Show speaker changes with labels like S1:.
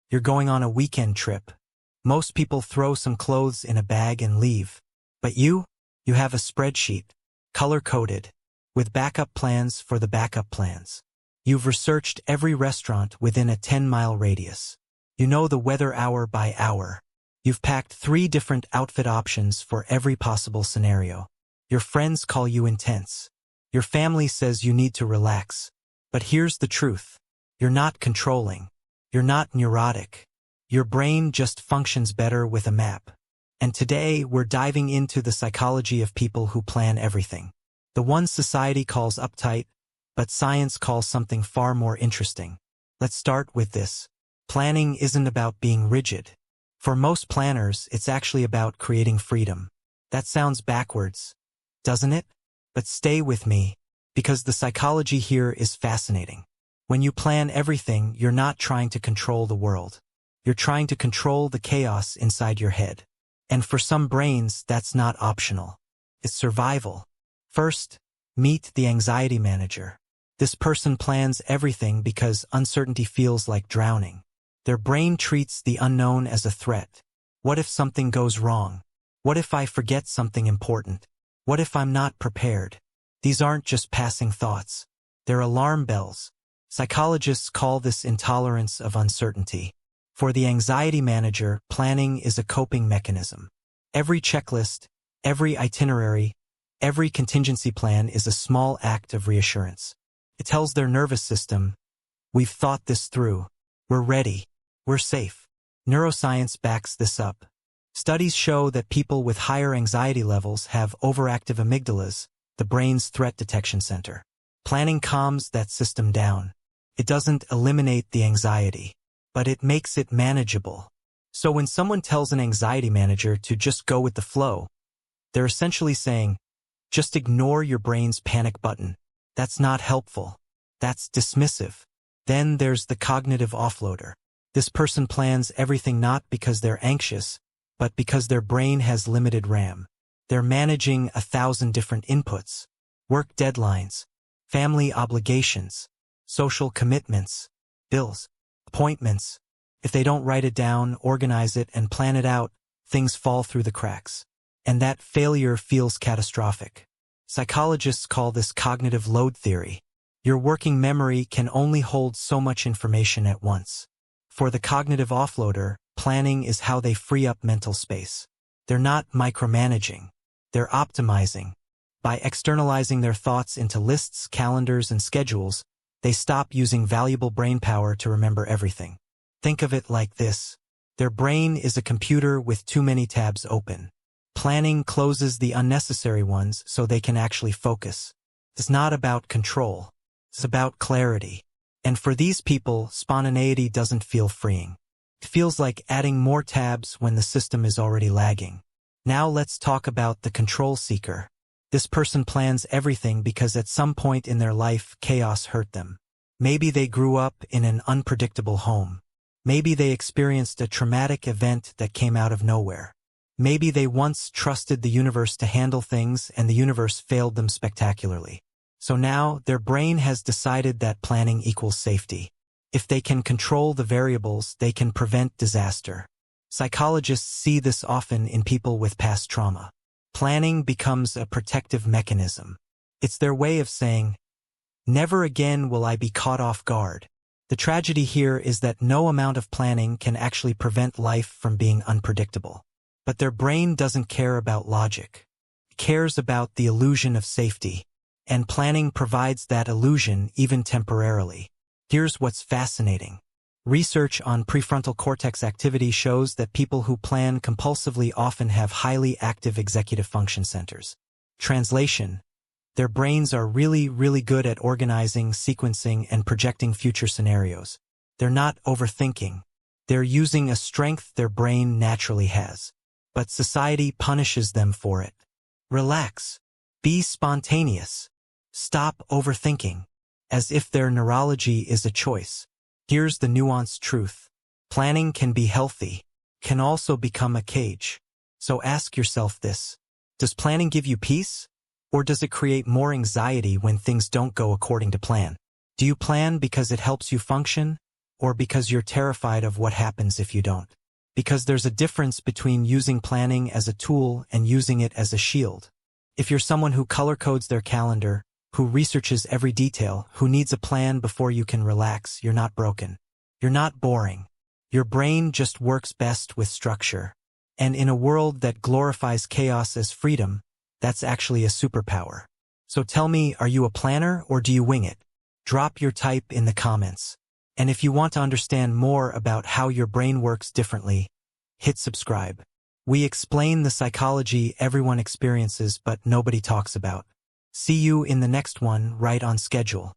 S1: You're going on a weekend trip. Most people throw some clothes in a bag and leave. But you have a spreadsheet, color-coded, with backup plans for the backup plans. You've researched every restaurant within a 10-mile radius. You know the weather hour by hour. You've packed 3 different outfit options for every possible scenario. Your friends call you intense. Your family says you need to relax. But here's the truth. You're not controlling. You're not neurotic. Your brain just functions better with a map. And today, we're diving into the psychology of people who plan everything. The ones society calls uptight, but science calls something far more interesting. Let's start with this. Planning isn't about being rigid. For most planners, it's actually about creating freedom. That sounds backwards, doesn't it? But stay with me, because the psychology here is fascinating. When you plan everything, you're not trying to control the world. You're trying to control the chaos inside your head. And for some brains, that's not optional. It's survival. First, meet the anxiety manager. This person plans everything because uncertainty feels like drowning. Their brain treats the unknown as a threat. What if something goes wrong? What if I forget something important? What if I'm not prepared? These aren't just passing thoughts. They're alarm bells. Psychologists call this intolerance of uncertainty. For the anxiety manager, planning is a coping mechanism. Every checklist, every itinerary, every contingency plan is a small act of reassurance. It tells their nervous system, we've thought this through. We're ready. We're safe. Neuroscience backs this up. Studies show that people with higher anxiety levels have overactive amygdalas, the brain's threat detection center. Planning calms that system down. It doesn't eliminate the anxiety, but it makes it manageable. So when someone tells an anxiety manager to just go with the flow, they're essentially saying, just ignore your brain's panic button. That's not helpful. That's dismissive. Then there's the cognitive offloader. This person plans everything not because they're anxious, but because their brain has limited RAM. They're managing 1,000 different inputs, work deadlines, family obligations, social commitments, bills, appointments. If they don't write it down, organize it, and plan it out, things fall through the cracks. And that failure feels catastrophic. Psychologists call this cognitive load theory. Your working memory can only hold so much information at once. For the cognitive offloader, planning is how they free up mental space. They're not micromanaging. They're optimizing. By externalizing their thoughts into lists, calendars, and schedules, they stop using valuable brain power to remember everything. Think of it like this. Their brain is a computer with too many tabs open. Planning closes the unnecessary ones so they can actually focus. It's not about control. It's about clarity. And for these people, spontaneity doesn't feel freeing. It feels like adding more tabs when the system is already lagging. Now let's talk about the control seeker. This person plans everything because at some point in their life, chaos hurt them. Maybe they grew up in an unpredictable home. Maybe they experienced a traumatic event that came out of nowhere. Maybe they once trusted the universe to handle things and the universe failed them spectacularly. So now, their brain has decided that planning equals safety. If they can control the variables, they can prevent disaster. Psychologists see this often in people with past trauma. Planning becomes a protective mechanism. It's their way of saying, never again will I be caught off guard. The tragedy here is that no amount of planning can actually prevent life from being unpredictable. But their brain doesn't care about logic. It cares about the illusion of safety. And planning provides that illusion even temporarily. Here's what's fascinating. Research on prefrontal cortex activity shows that people who plan compulsively often have highly active executive function centers. Translation: their brains are really, really good at organizing, sequencing, and projecting future scenarios. They're not overthinking. They're using a strength their brain naturally has. But society punishes them for it. Relax. Be spontaneous. Stop overthinking. As if their neurology is a choice. Here's the nuanced truth. Planning can be healthy, can also become a cage. So ask yourself this. Does planning give you peace? Or does it create more anxiety when things don't go according to plan? Do you plan because it helps you function? or because you're terrified of what happens if you don't? Because there's a difference between using planning as a tool and using it as a shield. If you're someone who color codes their calendar, who researches every detail, who needs a plan before you can relax, you're not broken. You're not boring. Your brain just works best with structure. And in a world that glorifies chaos as freedom, that's actually a superpower. So tell me, are you a planner or do you wing it? Drop your type in the comments. And if you want to understand more about how your brain works differently, hit subscribe. We explain the psychology everyone experiences but nobody talks about. See you in the next one, right on schedule.